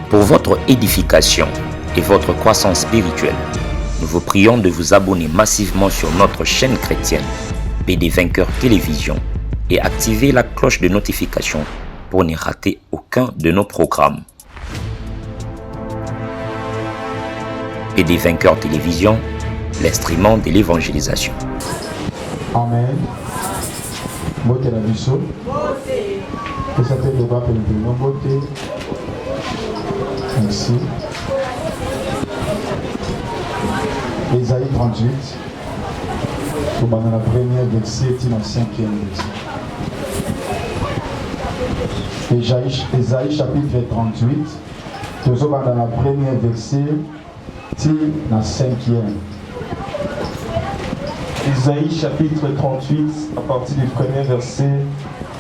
Pour votre édification et votre croissance spirituelle, nous vous prions de vous abonner massivement sur notre chaîne chrétienne PD Vainqueur Télévision et activer la cloche de notification pour ne rater aucun de nos programmes. PD Vainqueur Télévision, l'instrument de l'évangélisation. Amen. Beauté la biso. Que ça fait de bras pour nous beauté. Merci. Ésaïe 38. Dans la première verset, dans la cinquième verset. Ésaïe chapitre 38. Toujours dans la première verset, dans la cinquième. Ésaïe chapitre 38, à partir du premier verset,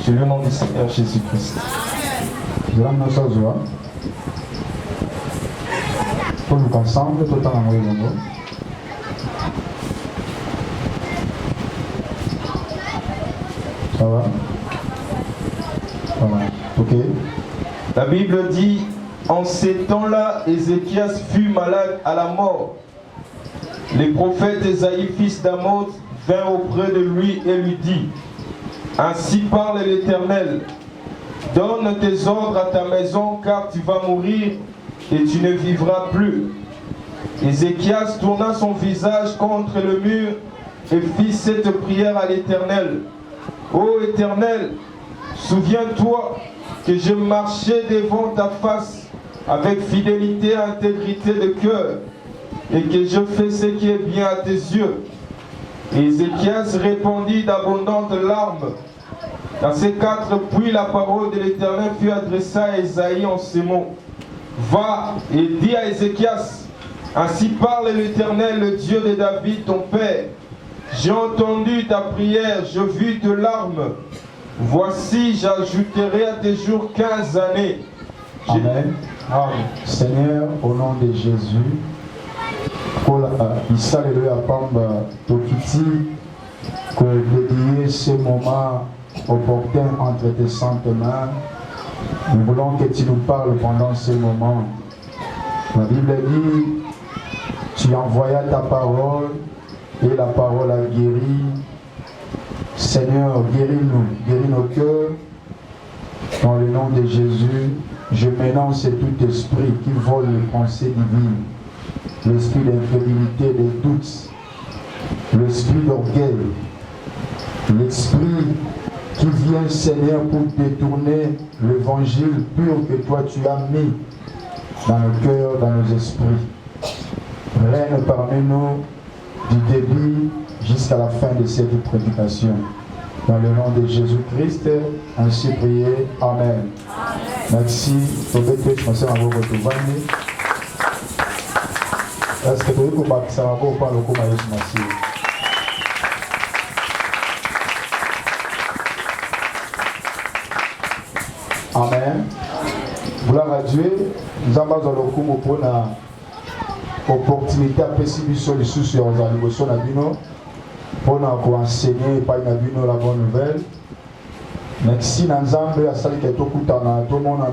je le nom du Seigneur Jésus-Christ. Je vais nous savoir. Pour nous ensemble, tout le temps en réunion. Ça va? Voilà. Ok. La Bible dit, en ces temps-là, Ézéchias fut malade à la mort. Les prophètes Ésaïe, fils d'Amos, vint auprès de lui et lui dit, ainsi parle l'Éternel, donne tes ordres à ta maison, car tu vas mourir et tu ne vivras plus. Ézéchias tourna son visage contre le mur et fit cette prière à l'Éternel. Ô Éternel, souviens-toi que je marchais devant ta face avec fidélité et intégrité de cœur, et que je fais ce qui est bien à tes yeux. Et Ézéchias répondit d'abondantes larmes. Dans ces quatre puis la parole de l'Éternel fut adressée à Ésaïe en ces mots. Va et dis à Ézéchias, ainsi parle l'Éternel, le Dieu de David, ton père. J'ai entendu ta prière, je vis tes larmes. Voici, j'ajouterai à tes jours 15 années. Amen. Amen. Seigneur, au nom de Jésus, Alléluia, Pamba, Tokiti, que dédier ce moment opportun entre tes saintes mains. Nous voulons que tu nous parles pendant ce moment. La Bible dit, tu envoyas ta parole et la parole a guéri. Seigneur, guéris nos cœurs. Dans le nom de Jésus, je ménage tout esprit qui vole les pensées divines. L'esprit d'incrédulité, de doute, l'esprit d'orgueil, l'esprit qui vient, Seigneur, pour détourner l'évangile pur que toi tu as mis dans nos cœurs, dans nos esprits. Règne parmi nous du début jusqu'à la fin de cette prédication. Dans le nom de Jésus-Christ, ainsi prié. Amen. Merci. Est-ce que vous pouvez ça va pas parler comme Jésus Messie? Amen. Gloire à Dieu. Nous avons besoin pour une opportunité à passer sur les sous sur les animaux na bino pour nous enseigner par na bino la bonne nouvelle. Merci Nanzambe à celle qui est au kutana tout monde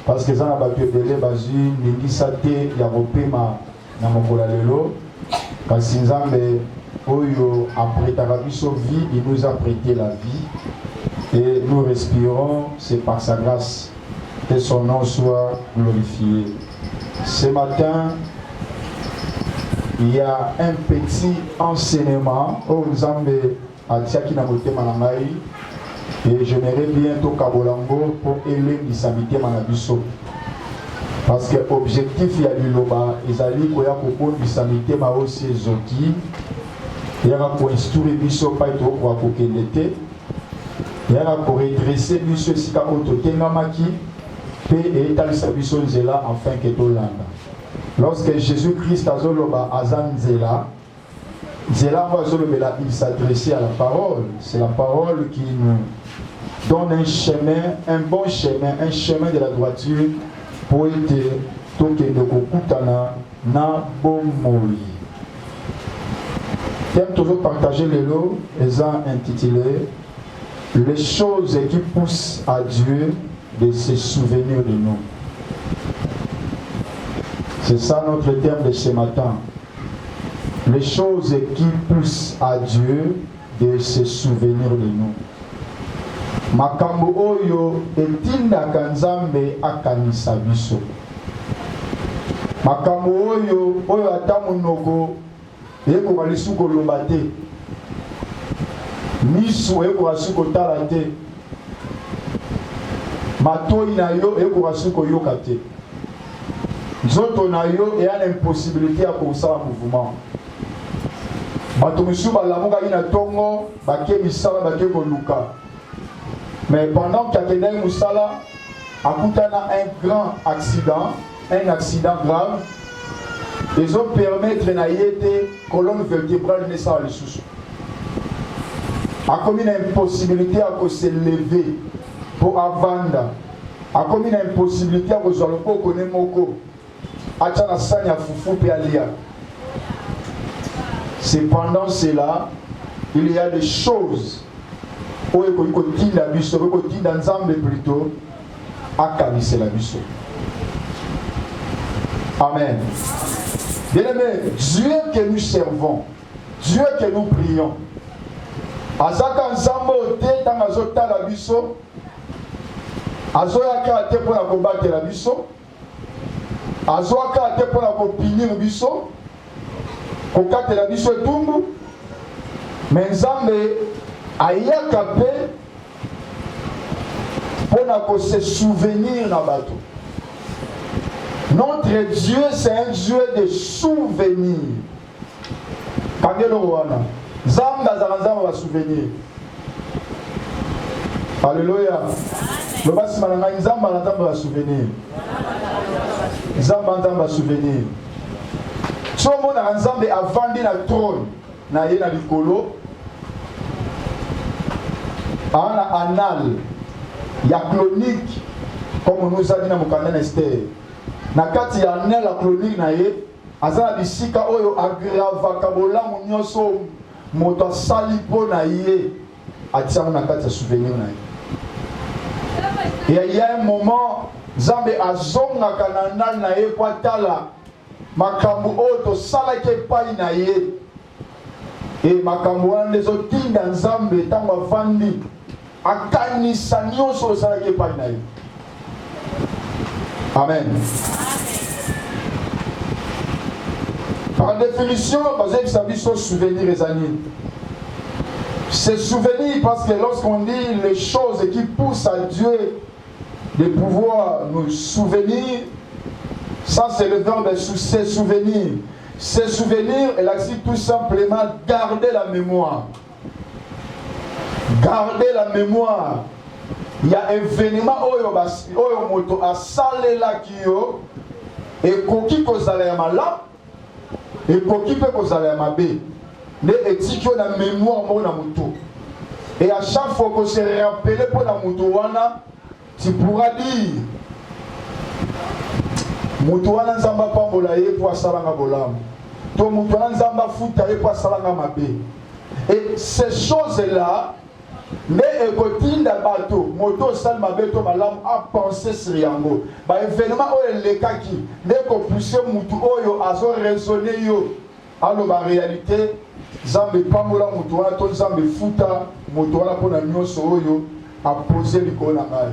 parce que ça n'a pas pu délai basu ningi sate ya kopema na mokola lelo kasi Nzambe oyo apretaka biso vie, il nous a prêté la vie et nous respirons, c'est par sa grâce. Que son nom soit glorifié. Ce matin, il y a un petit enseignement au Nzambe à Tiaki Namote Manamai et j'aimerais bientôt Kabolango pour élever l'islamité Manabiso. Parce que l'objectif il y a du loba, ils allaient pour l'islamité Maosi Zoki, il y a pour instruire Biso Paito pour l'été, il y a pour redresser Biso Sika Ototengamaki. Et établir Biso Nzela afin que tout l'anda. Lorsque Jésus-Christ a zoloba azan Nzela, il s'adressait à la parole. C'est la parole qui nous donne un chemin, un bon chemin, un chemin de la droiture pour être toke de kokutana na bomoi. J'aime toujours partager les lots, les ont intitulé les choses qui poussent à Dieu de se souvenir de nous. C'est ça notre terme de ce matin. Les choses qui poussent à Dieu de se souvenir de nous. Makambo oyo etindaka Nzambe akanisa biso. Makambo oyo ata monoko ekoka lisuko loba te. Miso ekoka suko tala te. Matoi na yo ekoka suko yoka te. Nzoto na yo eya na impossibilité ya kosala mouvement. Bato misu balamuka ina tongo bake misala bake koluka. Mais pendant qu'Akenel Moussala a un grand accident, un accident grave, ils ont permis de la colonne vertébrale de ça à l'issue. A commis une impossibilité à se lever pour avanda. A commis une impossibilité à se lever pour connaître moko. A tchana sanya fufu pe alia. C'est pendant cela, il y a des choses. Plutôt amen. Bien-aimé, Dieu que nous servons, Dieu que nous prions, azaka nzambo te tangazota la biso, azoyaka te pour la combattre la biso, azoyaka te pour la copinir biso, kokate la biso etumbu, mais nzambe ayaka pe pour se souvenir na bato. Notre Dieu, c'est un Dieu de souvenirs. Kangelo wana. Zamba za va souvenir. Alléluia. Le basi malanga nzamba na nzamba va souvenir. Nzamba va souvenir. Somo na nzambe avandi na trône na ye na likolo. Ana anal ya chronique comme nous a dit na mokanda Esther. Na kati ya anal la chronique na ye azala bisika oyo agravaka bolamu nyonso moto asali po na ye atiamo na kati ya souvenir na ye. Et il y a un moment Nzambe azongaka na anal na ye po atala makambo oyo tosalaki epai na ye. Et makambo wana ezotinda Nzambe ntango avandi akanisa nyonso osalaki epai na ye. Amen. Par définition, basé sur biso souvenir les amis. C'est souvenir parce que lorsqu'on dit les choses qui poussent à Dieu de pouvoir nous souvenir, ça c'est le verbe de se souvenir. Se souvenir, elle a dit tout simplement garder la mémoire. Garder la mémoire. Il y a un événement oyo moto asale la kiyo et koki kozala ya mala et koki pe kozala ya mabe. Ne etikyo na mémoire mo na moto. Et à chaque fois qu'on se rappelle pour la moto wana, tu pourras dire moto wana nzamba pambola ye pour asalanga bolamu. To moto wana nzamba futa ye pour asalanga mabe. Et ces choses-là mais ekotinda bato moto salma beto malamu a penser sur yango ba événement oyo lekaki ne ko pousser mutu oyo azo raisonner yo alo ba réalité zambe pambola mutu wana to zambe futa moto wana pona nyonso oyo a poser likolo na ngai.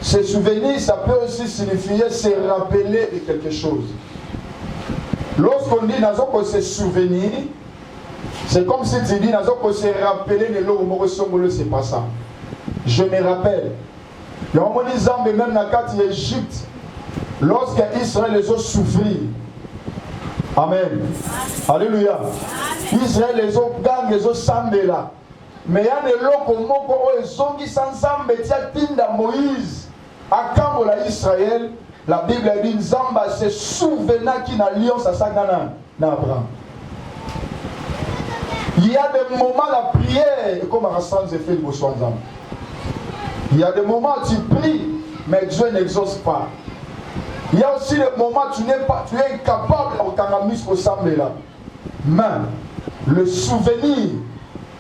Se souvenir, ça peut aussi signifier se rappeler de quelque chose. Lorsqu'on dit nazo ko se souvenir, c'est comme si tu dis, qu'on se rappeler de l'eau au c'est pas ça. Je me rappelle. Il y a un moment où même dans la carte d'Égypte, lorsque Israël les a souffert. Amen. Alléluia. Israël les a gagné, les a sambé là. Mais il y a des lots comme ils ont qui s'ensemble, Tinda Moïse, à Kambola Israël, la Bible dit Zamba se souvena qui n'a l'alliance à Sagana, Abraham. Il y a des moments la prière, comme Rassan s'est fait le Boswan. Il y a des moments où tu pries, mais Dieu n'exauce pas. Il y a aussi des moments où tu es incapable au Kanamis au Sambe là. Mais le souvenir,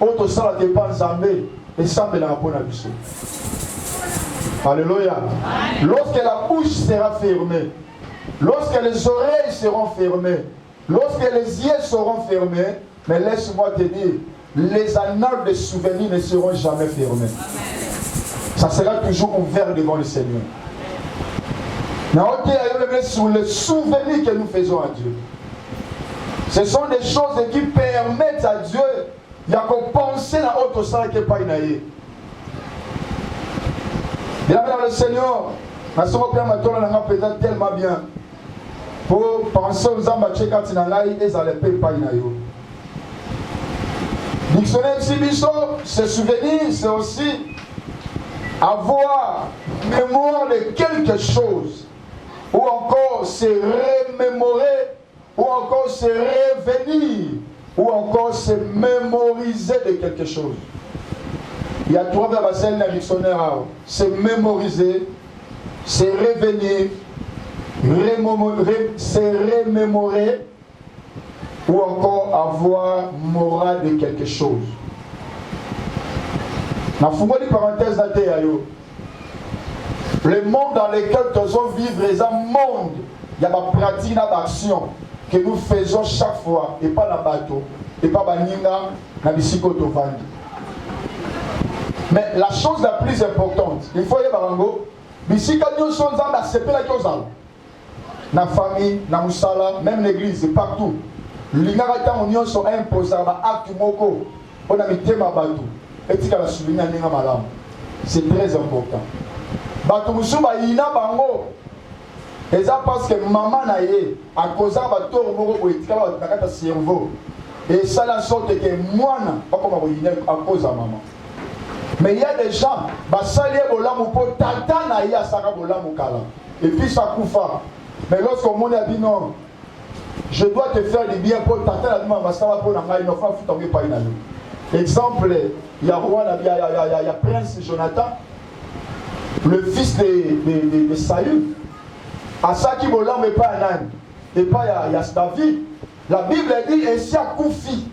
autre ça la dépense Zambé, et Sambe la bonne habitude. Alléluia. Lorsque la bouche sera fermée, lorsque les oreilles seront fermées, lorsque les yeux seront fermés, mais laisse-moi te dire, les annales de souvenirs ne seront jamais fermés. Ça sera toujours ouvert devant le Seigneur. Sur les souvenirs que nous faisons à Dieu. Ce sont des choses qui permettent à Dieu de penser à autre chose que pas inaïe. Bien le Seigneur, ma soeur Pierre Matola n'a peut-être tellement bien pour penser aux ambassades quand il en a eu et à l'épée pas inaïe. Dictionnaire Sibiso, se souvenir, c'est aussi avoir mémoire de quelque chose, ou encore se remémorer, ou encore se revenir, ou encore se mémoriser de quelque chose. Il y a trois verbes dans le dictionnaire. Se mémoriser, se revenir, se remémorer, ou encore avoir morale de quelque chose. Dans la parenthèse, le monde dans lequel nous devons vivre est un monde, il y a des pratiques, des actions que nous faisons chaque fois, et pas la bateau, et pas la ninga, la bicyclette. Mais la chose la plus importante, il faut y avoir un go, bicyclette, nous sommes dans la la famille, dans la musala, même l'église, partout. L'ingaraïta, on sont imposés à l'acte moko, on a mis thème à bateau. Et tu as souvenir de madame. C'est très important. Bateau Moussouba, il a bango. Et ça parce que maman n'a eu, à cause de bateau, on a un cerveau. Et ça la sorte que moi, pas comme à cause de maman. Mais il y a des gens, ça y est, on peut tata n'a eu à Sarah Bolamukala. Et puis ça koufa. Mais lorsqu'on m'a dit non, je dois te faire du bien pour tata la demande, ça va pour la une fois, faut pas une année. Exemple, il y a Prince Jonathan, le fils de Saül. À ça qui me l'homme et pas un âne. Et pas il y a David. La Bible dit ainsi à Koufi.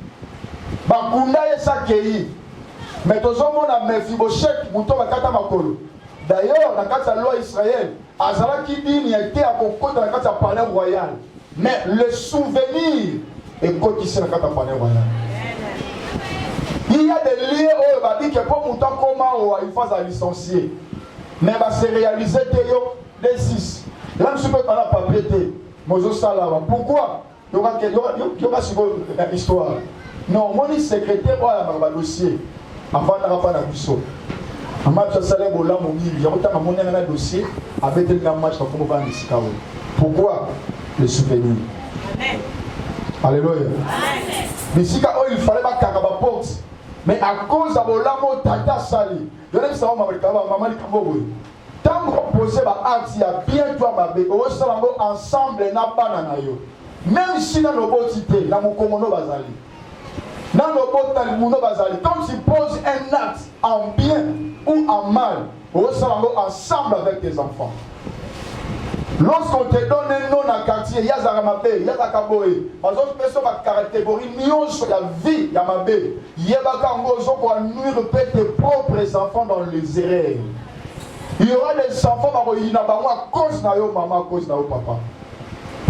Bakunda et Sakei. Mais tout le monde a Mephibosheth, Mouton Bakata Makolo. D'ailleurs, dans la loi Israël, Azara qui dit qu'il était à Koko dans la palais royal. Mais le souvenir est côté dans la palais royal. Il y a des liens où il dit que pour mon temps comment il faut se licencier. Mais il va se réaliser des 6. Là, je ne peux pas la papier. Pourquoi? Il y aura une histoire. Non, mon secrétaire a un dossier. Avant de faire la mission. En match de salaire, il y a un dossier avec un match pour vendre les Chicago. Pourquoi? Le souvenir. Alléluia. Les Chicago, il fallait pas qu'à la porte. Mais à cause de l'amo tata sali, je ne sais pas maman dit tant que poser ma acte, il y a bien toi ma bébé, on se ensemble n'a pas nanayo. Même si dans nos beautés, dans mon commono bazali, dans nos beautés, mon bazali, quand tu poses un acte en bien ou en mal, on se ensemble avec tes enfants. Lorsqu'on te donne un nom dans le quartier, il y a Zaramabé, il y a Zakaboé. Par exemple, personne va catégorie, nion sur la vie, Yamabé. Il y a Bakangozo pour nuire tes propres enfants dans les erreurs. Il y aura des enfants qui vont à cause de maman, à cause de papa.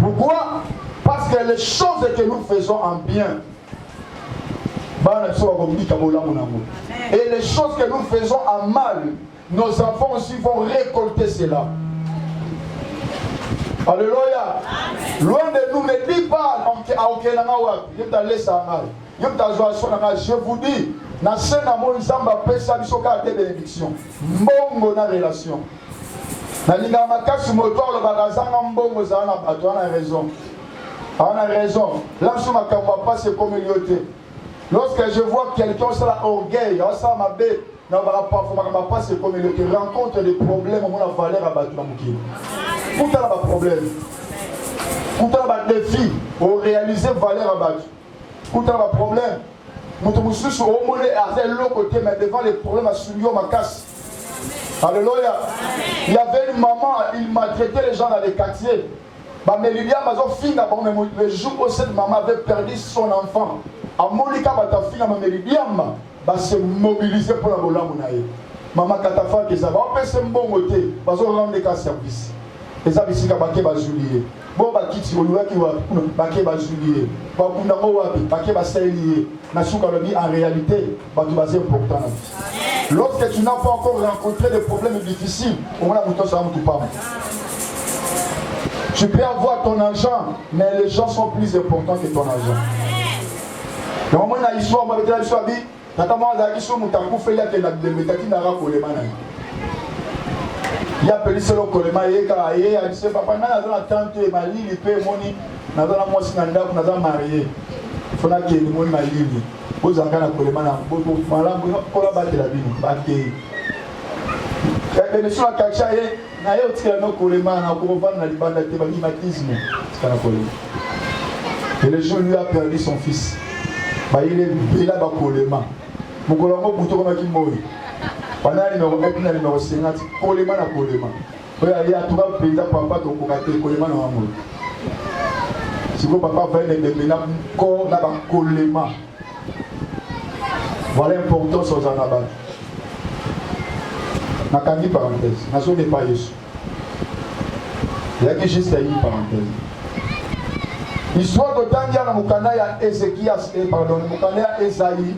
Pourquoi? Parce que les choses que nous faisons en bien, et les choses que nous faisons en mal, nos enfants aussi vont récolter cela. Alléluia. Loin de nous, ne dis pas je vous dis, na sena mon zamba pesa bisoka de bénédiction. Mbongo na relation. Na linga makasi moto le bagazanga mbongo za na bato na raison. On a raison. Là sur ma campa pas se communauté. Lorsque je vois quelqu'un sur la orgueil, ça m'a bé, non pas se communauté, rencontre des problèmes on a valeur à bato na mukili. Tout a pas problème. Tout a pas défi pour réaliser valeur à bato. Tout a pas problème. Nous sommes au monde à l'autre côté, mais devant les problèmes à Sulio Makas. Alléluia. Il y avait une maman, il maltraitait les gens dans les quartiers. Mais le jour où cette maman avait perdu son enfant, à Monica, ta fille, s'est mobilisée pour la voler. Maman Katafa qui ça va passer un bon côté, parce qu'on rend des cas service. Et ça ici baké ba julier. Bon ba kiti oluwa ki wa baké ba julier. Ba kuna mo wa baké ba sailier. Na suka lobi en réalité, ba tout basé important. Lorsque tu n'as pas encore rencontré des problèmes difficiles, on a mouton ça mouton pas. Tu peux avoir ton argent, mais les gens sont plus importants que ton argent. Donc moi na histoire moi betela histoire bi notamment za ki so mutaku fe ya ke na de metaki na ra kolema na. Ya peli selo kolema ye ka ye a dit papa na za tante malili pe moni na za moi si na ndako na za marié. Fona ke ni moni malili. Boza kana kolema na boto malambo ko la batela bino ba ke. Ka ne so ka cha ye na ye otikela no kolema na ko vana na libanda te ba limatisme. Kana kolema. Et le jour lui a perdu son fils. Bah il est là bas colema. Mon colombo bouton comme qui mourit. Pendant numéro 1 na numéro 50 colema na colema. Oui il y a tout va payer papa ton cocaté colema na mourir. Si vos papa va ne maintenant corps na bas colema. Voilà l'importance aux anabas. Na kandi parenthèse. Na so n'est pas Yesu. Il y a que juste une parenthèse. L'histoire de Tangia na mukanda ya Ézéchias, pardon, mukanda ya Esaïe,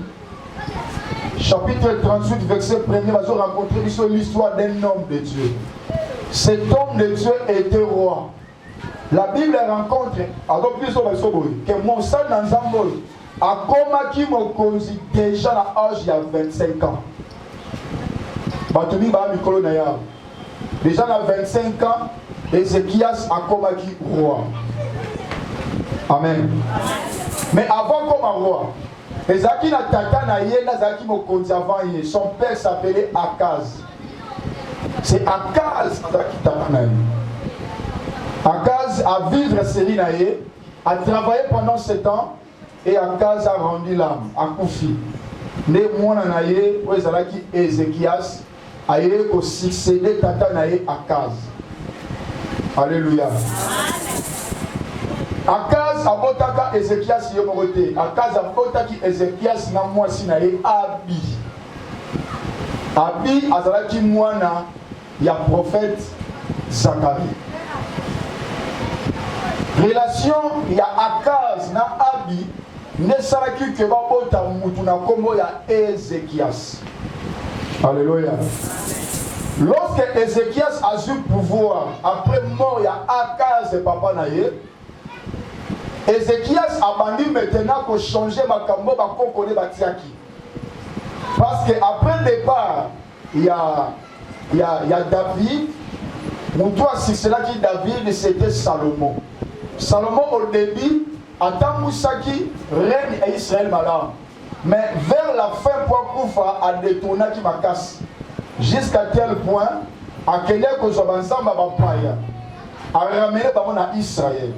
chapitre 38, verset 1er, va se rencontrer l'histoire d'un homme de Dieu. Cet homme de Dieu était roi. La Bible rencontre, alors plus que mon sang dans Zambol a commis mon conduit déjà à l'âge il y a 25 ans. Batumi ba mikolo na ya. Déjà à 25 ans, Ézéchias a commis roi. Amen. Mais avant comme un roi, Ezaki na tata na ye na zaki mokonzi avant ye. Son père s'appelait Akaz. C'est Akaz qui tata na ye. Akaz a vivre série na ye, a travaillé pendant 7 ans et Akaz a rendu l'âme, a Koufi. Ne mwana na ye, ou ezalaki Ézéchias, a ye ko succéder tata na ye Akaz. Alléluia. Akaz abotaka Ézéchias yomorote. Akaz abotaki Ézéchias na mwasi na ye Abi. Abi azalaki mwana ya prophète Zacharie. Relation ya Akaz na Abi ne salaki ke babota mutu na kombo ya Ézéchias. Alléluia. Lorsque Ézéchias a eu pouvoir après mort ya Akaz et papa na ye, Ézéchias a bandit maintenant pour changer ma cambo bakokone batiaki. Parce que après le départ, il y a David. Mon toi si c'est là qui David c'était Salomon. Salomon au début attend Moussaki règne à Israël malam. Mais vers la fin pour Koufa a détourné qui m'a casse. Jusqu'à tel point à quel est que Zobanzam va paya a ramené à Israël.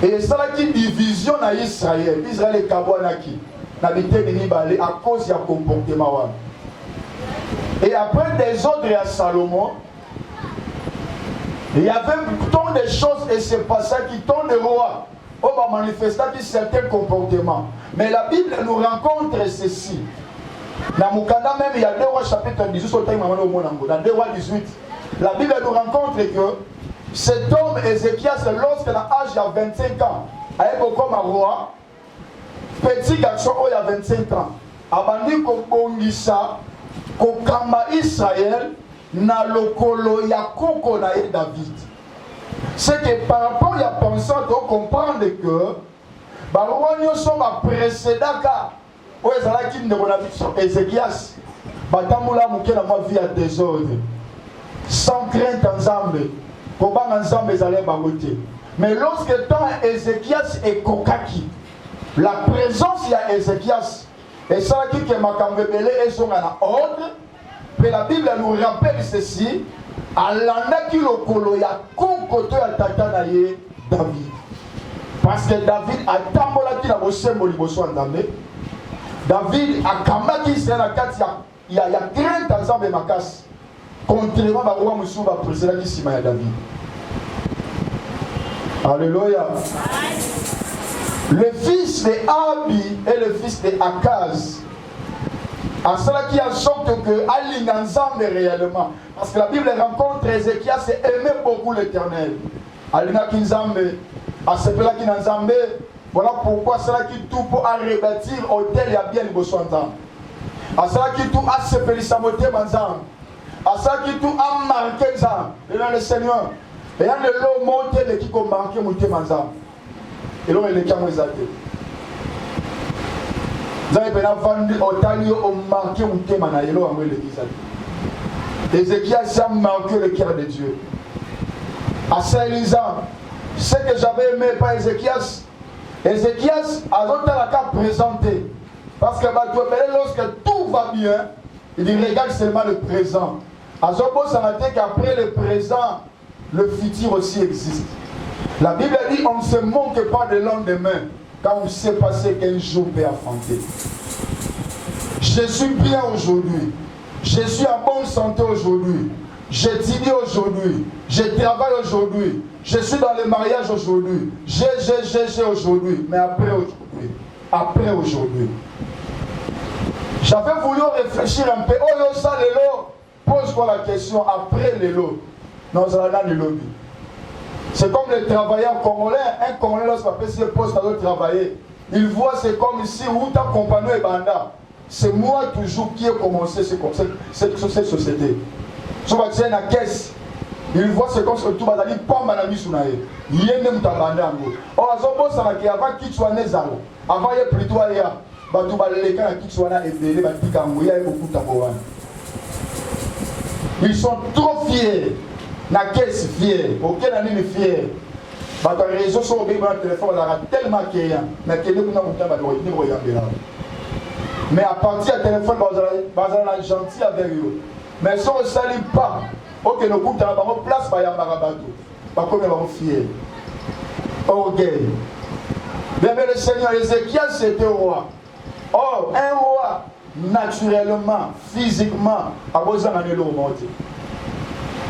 Et ça là qui division à Israël. Israël est Kabouanaki. N'habité Nibale à cause du comportement. Et après des ordres à Salomon, il y avait tant de choses et c'est pas ça qui tant de rois. On va manifester certains comportements. Mais la Bible nous rencontre ceci. Dans Moukanda même, il y a 2 rois chapitre 18, dans 2 rois 18. La Bible nous rencontre que cet homme Ézéchias, lorsqu'il a l'âge de 25 ans, a été comme un roi, petit garçon il a 25 ans, abandi kobongisa kokamba Israël na lokolo ya koko na David. C'est que par rapport à pensant de comprendre que barwa nyoso ba précédent ka o ezala ki ndeko na biso Ézéchias batamula muke na ma vie à désordre sans crainte ensemble pour ba ensemble ezala ba côté. Mais lorsque temps Ézéchias est kokaki, la présence de Ézéchias et ça qui que makambe belé et son en ordre. Mais la Bible nous rappelle ceci. Alanda ki lokolo ya konkoto ya tata na ye David. Parce que David a tambola ki na bosembo liboso ndambe. David a kamaki c'est na kati ya crainte ensemble makasi. Contrairement ba roi musu ba président ki sima ya David. Alléluia. Le fils de Abi et le fils de Akaz À cela qui en sorte que Alinganzambe réellement. Parce que la Bible rencontre Ézéchias et aimait beaucoup l'Éternel. Alina Kinzambe, à ce là qui n'Anzambe, voilà pourquoi cela qui tout pour rebâtir hôtel et à bien le Bossuanta. À cela qui tout a se féliciter Manzam. À cela qui tout a marqué Zam. Et là le Seigneur. Et là le lot monté le qui a marqué Mouté Manzam. Et là il est comme ça. Vous avez bien vendu hôtel et marqué Mouté Manzam. Et là on le dit. Ézéchias a marqué le cœur de Dieu. À Saint-Elisa, ce que j'avais aimé par Ézéchias a d'autres cas présenté. Parce que lorsque tout va bien, il dit regarde seulement le présent. À Zobo, ça m'a dit qu'après le présent, le futur aussi existe. La Bible dit on ne se manque pas de lendemain quand on sait passer qu'un jour peut affronter. Je suis bien aujourd'hui. Je suis en bonne santé aujourd'hui. J'étudie aujourd'hui. Je travaille aujourd'hui. Je suis dans le mariage aujourd'hui. J'ai aujourd'hui. Mais après aujourd'hui. Après aujourd'hui. J'avais voulu réfléchir un peu. Oh, yo, ça, le lot. Pose-toi la question après le lot. Non, ça là, le lobby. C'est comme les travailleurs congolais. Un Congolais, lorsqu'il peut se poste à travailler, il voit, c'est comme ici, où ta compagnie est banda. C'est moi toujours qui ai commencé cette société. Si on va la caisse, il voit ce qu'on se retrouve à dire pas mal à Misunae. Il y a même ta bande. Or, à ce moment là, avant qu'il soit né, avant il y a plutôt ailleurs. Batou balé quand qu'il soit là et belé, batou kamouya et beaucoup taboran. Ils sont trop fiers. La caisse fière. Aucun année n'est fier. Batou les réseaux sont au téléphone, on a tellement qu'il y a. Mais qu'il y a beaucoup de mais à partir du téléphone, on est gentil avec eux. Mais si on ne salue pas, ok, nous coups dans la place, il y a un marabatou. Pas comme ils fiers. Orgueil. Bien, le Seigneur Ézéchias, c'était roi. Or, un roi, naturellement, physiquement, a besoin d'un élo monté.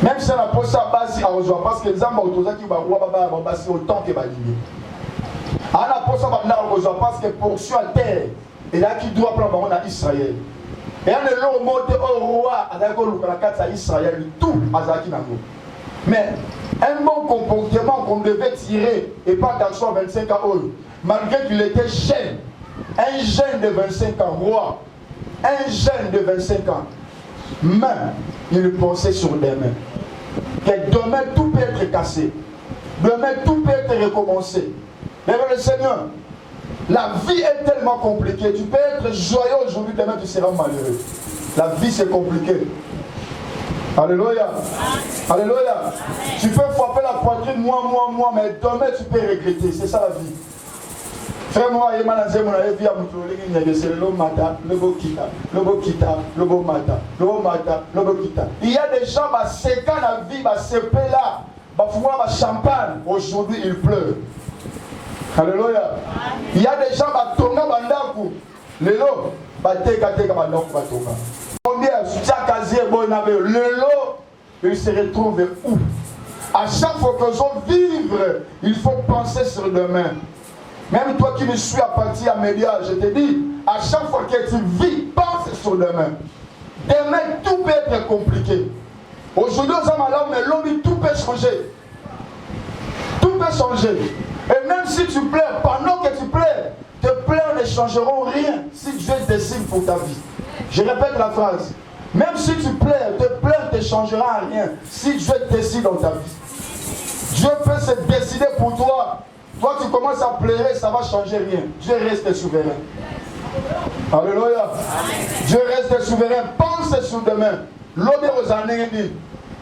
Même si on n'a pas ça basi à rejoindre, parce que les hommes qui vont roi, basi autant que Balini. On n'a pas ça à rejoindre, parce que portion à terre, et là qui doit prendre à Israël. Et on est là au monte au roi, à Israël, tout à Zakinango. Mais un bon comportement qu'on devait tirer, et pas d'action à 25 ans, malgré qu'il était jeune, un jeune de 25 ans, roi, un jeune de 25 ans, mais il pensait sur demain. Que demain tout peut être cassé, demain tout peut être recommencé. Mais le Seigneur, la vie est tellement compliquée. Tu peux être joyeux aujourd'hui, demain tu seras malheureux. La vie c'est compliqué. Alléluia. Alléluia. Tu peux frapper la poitrine, moi, mais demain tu peux regretter. C'est ça la vie. Frère, moi, il y a des gens qui séquent la vie, qui se paient là, qui font champagne. Aujourd'hui, il pleut. Alléluia. Il y a des gens qui tombent dans le bandaku. Le lot, combien le lot, il se retrouve où? À chaque fois que je vivre, il faut penser sur demain. Même toi qui me suis à partir à médias, je te dis, à chaque fois que tu vis, pense sur demain. Demain, tout peut être compliqué. Aujourd'hui, mais l'homme, tout peut changer. Tout peut changer. Et même si tu pleures, pendant que tu pleures, tes pleurs ne changeront rien si Dieu décide pour ta vie. Je répète la phrase. Même si tu pleures, tes pleurs ne changeront rien si Dieu décide dans ta vie. Dieu peut se décider pour toi. Toi, tu commences à pleurer, ça ne va changer rien. Dieu reste souverain. Alléluia. Dieu reste souverain. Pense sur demain. L'homme aux années dit.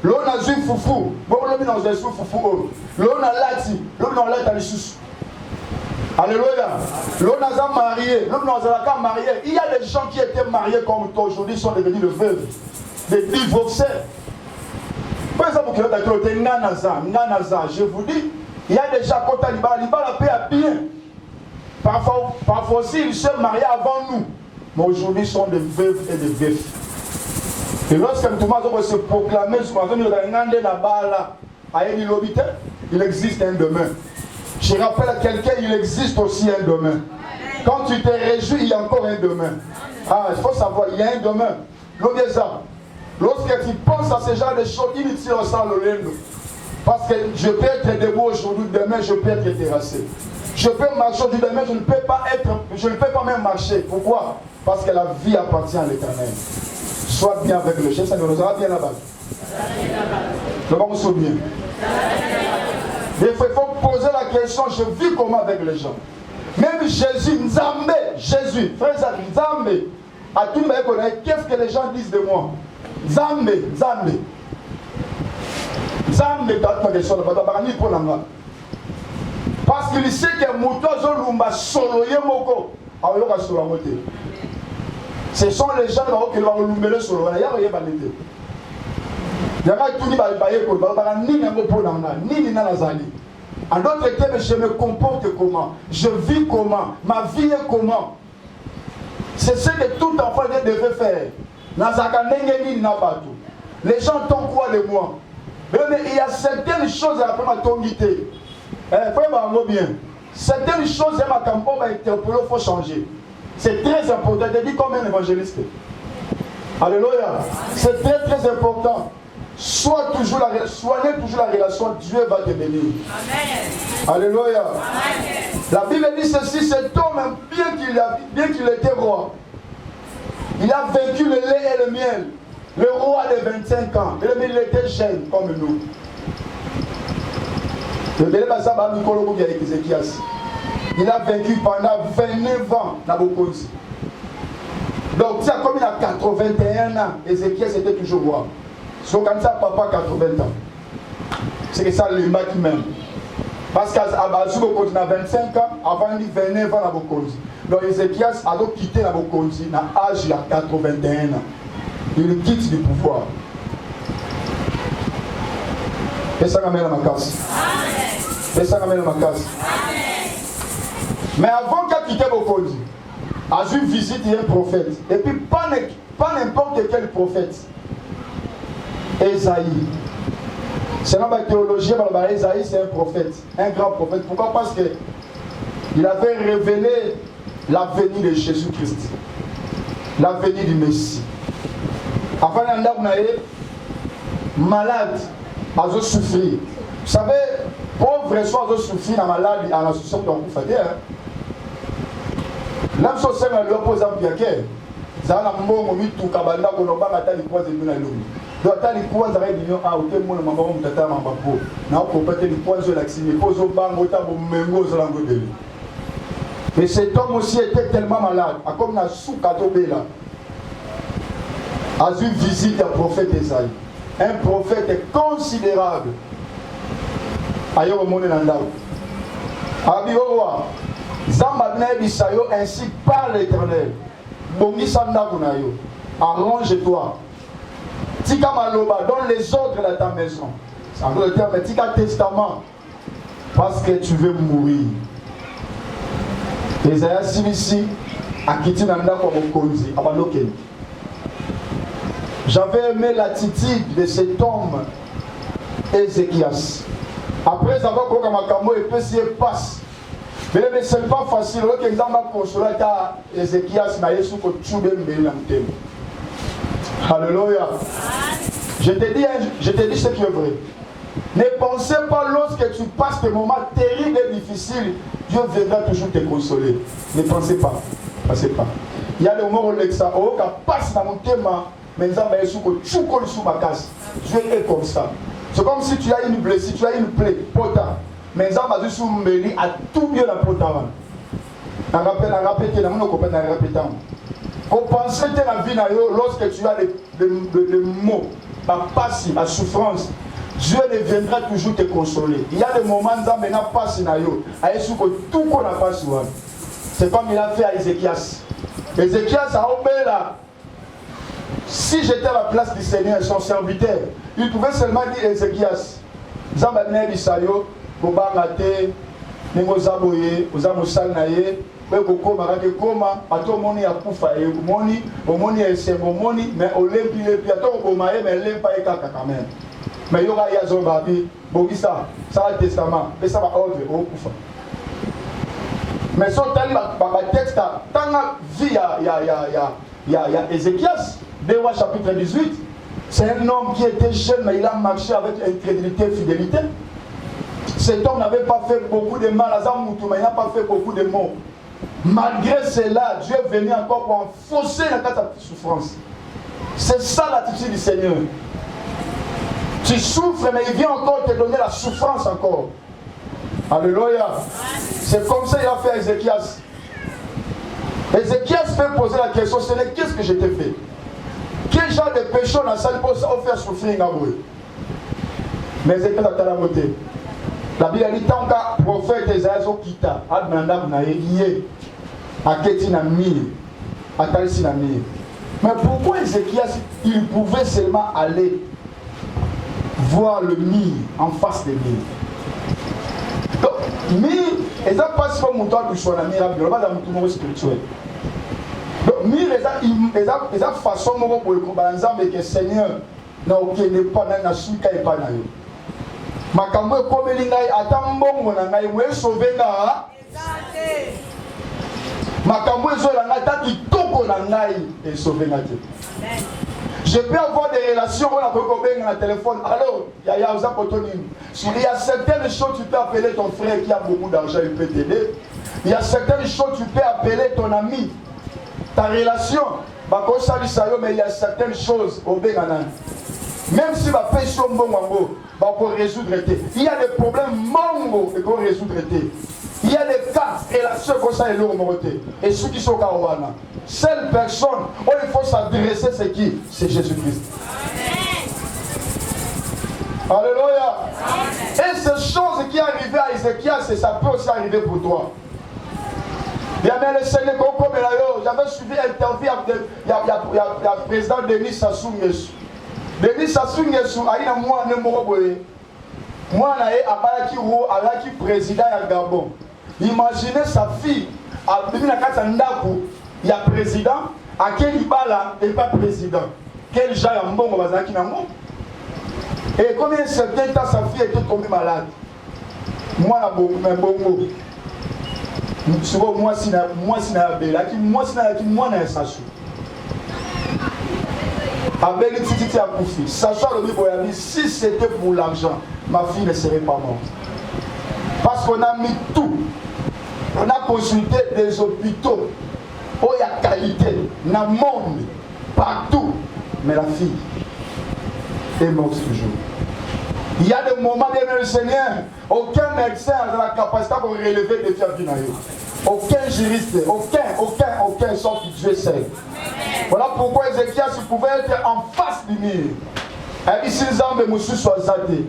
L'on a vu foufou. Bon, l'homme a vu foufou. L'on a lati. L'homme a lati à l'issue. Alléluia. L'on a marié. L'homme a marié. Il y a des gens qui étaient mariés comme toi aujourd'hui sont devenus de veuves. Des divorcés. Par exemple, je vous dis, il y a des gens qui ont la paix à bien. Parfois aussi, ils sont mariés avant nous. Mais aujourd'hui, ils sont des veuves et des veufs. Et lorsque tout le monde se proclamer, il existe un demain. Je rappelle à quelqu'un, il existe aussi un demain. Quand tu te réjouis, il y a encore un demain. Ah, il faut savoir, il y a un demain. Lorsque tu penses à ce genre de choses, inutile au sang le. Parce que je peux être debout aujourd'hui, demain je peux être terrassé. Je peux marcher aujourd'hui, demain je ne peux pas même marcher. Pourquoi? Parce que la vie appartient à l'Éternel. Sois bien avec le chef, ça nous aura bien là-bas. Je vais me souvenir. Il faut poser la question, je vis comment avec les gens? Même Jésus, Nzambe, Jésus, frère Nzambe, à tout le monde, qu'est-ce que les gens disent de moi? Nzambe, Nzambe. Nzambe, parce qu'il sait que Moutozo Lumba Soloye Moko, ce sont les gens qui vont lumber solo. Il y a rien à dire. Il y a tout dit en d'autres termes, je me comporte comment? Je vis comment? Ma vie est comment? C'est ce que tout enfant devait faire. Les gens t'ont quoi de moi? Mais il y a certaines choses à la tonalité. Bien. Certaines choses à ma campagne va interpeller, il faut changer. C'est très important. Je dis comme un évangéliste. Alléluia. C'est très très important. Soignez toujours la relation, Dieu va te bénir. Amen. Alléluia. Amen. La Bible dit ceci, cet homme, bien qu'il était roi, il a vaincu le lait et le miel. Le roi de 25 ans, il était jeune comme nous. Il a vécu pendant 29 ans dans Bokonzi. Donc, comme il a 81 ans, Ézéchias était toujours roi. Donc, quand ça, papa 80 ans. C'est que ça le qui même. Parce qu'à Bokonzi, il a 25 ans, avant il a 29 ans dans Bokonzi. Donc, Ézéchias a donc quitté la Bokonzi, dans l'âge de 81 ans. Il quitte du pouvoir. Et ça m'amène à ma casse. Et ça m'amène à ma casse. Mais avant qu'il quitte Bokonzi, a eu visite un prophète. Et puis pas n'importe quel prophète. Esaïe. C'est dans la théologie, Esaïe c'est un prophète, un grand prophète. Pourquoi? Parce qu'il avait révélé l'avenir de Jésus-Christ, l'avenir du Messie. Avant d'en malade, à souffrir. Vous savez, pauvre soit à souffrir dans la maladie, à la souffrance d'un coup fatigué. L'âme sociale n'a pas posé un pied. Ça a un mot, tout cabana, qu'on n'a pas atteint les points de l'homme. Donc, atteint les points de l'homme, ah, ok, moi, le maman, on t'a ma peau. N'a pas les points de l'accès, mais pose au banc, au tabou, mengo, sur l'angle de lui. Mais cet homme aussi était tellement malade, comme la sous-cateau là. A eu visite un prophète Esaïe. Un prophète considérable. Ailleurs au monde Nandao. Abi au roi. Zambabne Bisayo ainsi par l'Éternel. Bongi Sanda Kunayo. Arrange-toi. Tika Maloba, donne les ordres de ta maison. C'est en d'autres termes, Tika Testament. Parce que tu veux mourir. Esaïe Simisi, Akiti Nanda Kwamokonzi, Abanoken. J'avais aimé l'attitude de cet homme, Ézéchias. Après avoir dit que Makamo et Pessie passe. Mais ce n'est pas facile. Lorsque l'exemple a consolé Ézéchias, alléluia. Je te dis ce qui est vrai. Ne pensez pas lorsque tu passes des moments terribles et difficiles, Dieu viendra toujours te consoler. Ne pensez pas. Pensez pas. Il y a des moments où l'exa passe dans mon thème. Mais Dieu est comme ça. C'est comme si tu as une blessure, tu as une plaie, pota. Mais Dieu a tout bien la pota. On répète, on pense que la vie, lorsque tu as des mots, la passe, la souffrance, Dieu ne viendra toujours te consoler. Il y a des moments où Dieu n'a pas passé, tout qu'on a passé. C'est comme il a fait à Ézéchias. Ézéchias a obéi là. Si j'étais à la place du Seigneur, son serviteur, il pouvait seulement dire Ézéchias, Zambane Bisayo, Bobangate, Nemozaboye, Ozamosalnaye, Bekokoma, Rakekoma, Atomoni Akufa, Moni, Omoni Esemomoni, mais Olympi, Atomoni, mais l'Empa et Kaka quand même. Mais il y aura Yazombabi, Bogisa, ça va le testament, et ça va ordre au Kufa. Mais si on t'a texte, dans la vie, il y a Ézéchias, Déwa chapitre 18. C'est un homme qui était jeune, mais il a marché avec incrédulité et fidélité. Cet homme n'avait pas fait beaucoup de mal à Zamoutou, mais il n'a pas fait beaucoup de maux. Malgré cela, Dieu est venu encore pour enfoncer la souffrance. C'est ça l'attitude du Seigneur. Tu souffres, mais il vient encore te donner la souffrance encore. Alléluia. C'est comme ça qu'il a fait Ézéchias. Ézéchias fait poser la question, c'est qu'est-ce que je t'ai fait? Quel genre de péché on a sali pour faire souffrir Ngaboué? Mais Ézéchias a la beauté. La Bible dit tant que prophète Esaïe Zokita, Adnanda Bnaïe, Aketi Nami, Atalisi Nami. Mais pourquoi Ézéchias, il pouvait seulement aller voir le mire en face de mire? Donc, mire, et ça passe comme mon toit de choix, mire, il n'y a pas de spirituel. Donc, mire, et ça façon pour le combat, mais que Seigneur n'a aucun pas dans la souka et pas dans le. Makambo ekomeli ngai ata mbongo na ngai we sauver nga makambo ezola ngai ata kitoko na ngai et sauver nga te. Je peux avoir des relations on a kobenga na téléphone. Alors yaya uza potoni. Il y a certaines choses tu peux appeler ton frère qui a beaucoup d'argent, il peut t'aider. Il y a certaines choses tu peux appeler ton ami. Ta relation bakosa lisayo, mais il y a certaines choses au benga. Même si ma paix sont bon, pour résoudre. Il y a des problèmes mongo et pour résoudre. Il y a des cas et la seule comme ça est lourd. Et ceux qui sont kawana, seule personne où il faut s'adresser, c'est qui? C'est Jésus-Christ. Alléluia. Et ces choses qui arrivaient à Ézéchias, ça peut aussi arriver pour toi. Il y avait le Seigneur comme j'avais suivi l'interview avec le président Denis Sassou Nguesso. Denis Sassou Nguesso a eu un mois de Moroboé. Moi, je suis président du Gabon. Imaginez sa fille, il y a président, à quel Ibala n'est pas président. Quel genre de bon bazaki nango? Et combien de certain temps sa fille était tombée malade? Moi, je suis moi, si c'était pour l'argent, ma fille ne serait pas morte. Parce qu'on a mis tout. On a consulté des hôpitaux où il y a qualité, dans le monde, partout. Mais la fille est morte toujours. Il y a des moments, bien le Seigneur, aucun médecin n'a la capacité de relever des fiers. Aucun juriste, aucun, sauf Dieu seul. Voilà pourquoi Ézéchias pouvait être en face du mur. Et ici, les hommes de Moussou sont zatés.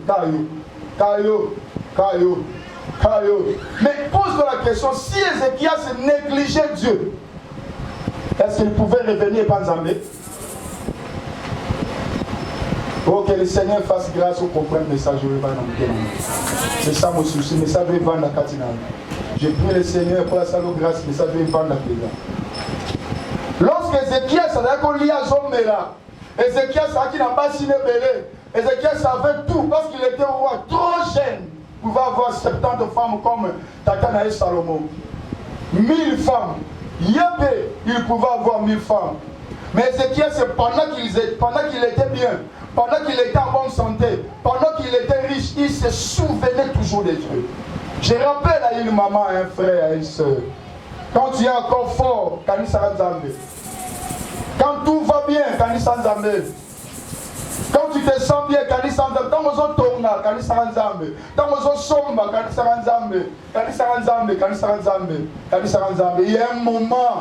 Kayo. Mais pose-toi la question, si Ézéchias négligeait Dieu, est-ce qu'il pouvait revenir par Zambé? Oh, que le Seigneur fasse grâce au comprendre le message. C'est ça mon souci, mais ça veut vendre la Katina. Je prie le Seigneur pour la salle grâce, mais ça veut vendre la Katina. Lorsque Ézéchias a lit à Zombela, Ézéchias a qui n'a pas signé belé, Ézéchias avait tout parce qu'il était roi trop jeune. Il pouvait avoir 70 femmes comme Tatana et Salomon. 1000 femmes. Yébé, il pouvait avoir 1000 femmes. Mais Ézéchias, pendant qu'il était bien, pendant qu'il était en bonne santé, pendant qu'il était riche, il se souvenait toujours des Dieu. Je rappelle à une maman, à un frère, à une soeur, quand tu es encore fort, quand tout va bien, quand tu te sens bien, il y a un moment,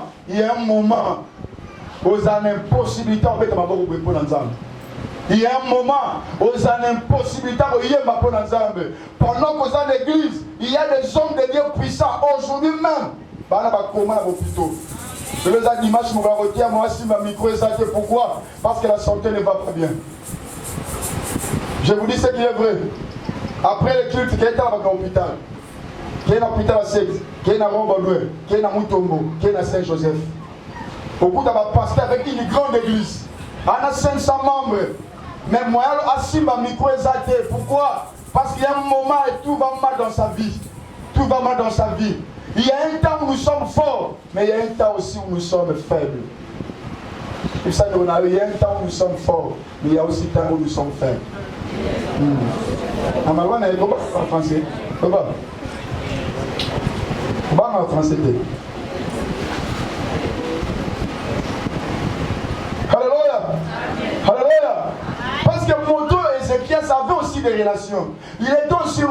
aux impossibilités, il y a un moment aux impossibilités, pendant qu'on est à l'église, il y a des hommes de Dieu puissants. Aujourd'hui même, je les ai dit, moi aussi ma micro est saté. Pourquoi? Parce que la santé ne va pas bien. Je vous dis ce qui est vrai. Après le culte, qui est dans l'hôpital, qui est dans l'hôpital à Sexe, qui est dans Romboué, qui est dans Moutombo, qui est dans Saint-Joseph. Beaucoup de pasteur avec une grande église. On a 500 membres. Mais moi, assis ma micro est saté. Pourquoi? Parce qu'il y a un moment et tout va mal dans sa vie. Tout va mal dans sa vie. Il y a un temps où nous sommes forts, mais il y a un temps aussi où nous sommes faibles. Il y a un temps où nous sommes forts, mais il y a aussi un temps où nous sommes faibles. En français, en français. Alléluia. Alléluia. Parce que Moto et Ézéchias avaient aussi des relations. Il était aussi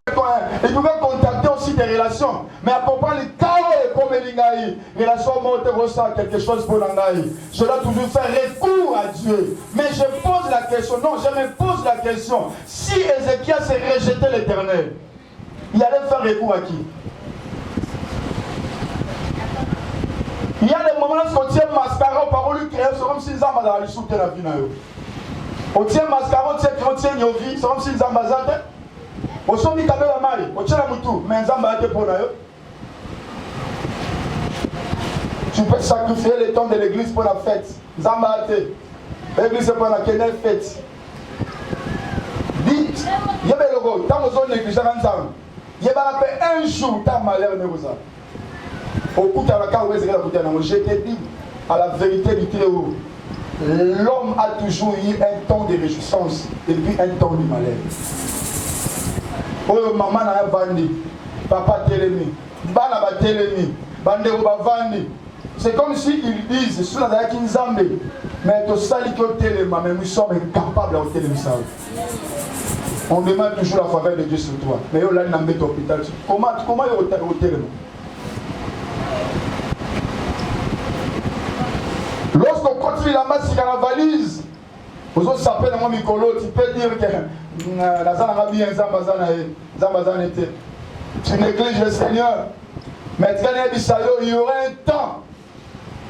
il pouvait contacter aussi des relations. Mais à propos du chaos et comme Elingaï, relation monte ressent quelque chose pour l'Angaï. Je dois toujours faire recours à Dieu. Mais je pose la question, non, je me pose la question. Si Ézéchias rejetait l'Éternel, il allait faire recours à qui? Il y a des moments où on tient mascara par lui créer, c'est comme si les hommes allaient soutenir la vie. On tient mascara, on tient Yovi, c'est comme si les hommes allaient. On s'en dit qu'à la mari, on tient la moutou, mais les hommes allaient pour nous. Tu peux sacrifier le temps de l'église pour la fête. Les hommes allaient. L'église c'est pour la fête. Dites, il y a des logos, tant que vous négligez ensemble, il y a un jour, tant malheur ne vous a. Au coup de la carte, je te dis à la vérité du Très-Haut, l'homme a toujours eu un temps de réjouissance et puis un temps de malheur. Oh, maman n'a pas vendu, papa télémi, bana ba télémi, bandero ba vandi. C'est comme s'ils disent, sous la date Nzambe, mais tout ça, mais nous sommes incapables de télémi ça. On demande toujours la faveur de Dieu sur toi. Mais là, il n'a pas d'hôpital. Comment il y a au télémi? Lorsqu'on continue la masse dans la valise, vous autres s'appellent dans mon micro, tu peux dire que la zone a bien Zambazan était. Tu négliges le Seigneur. Mais il y aura un temps.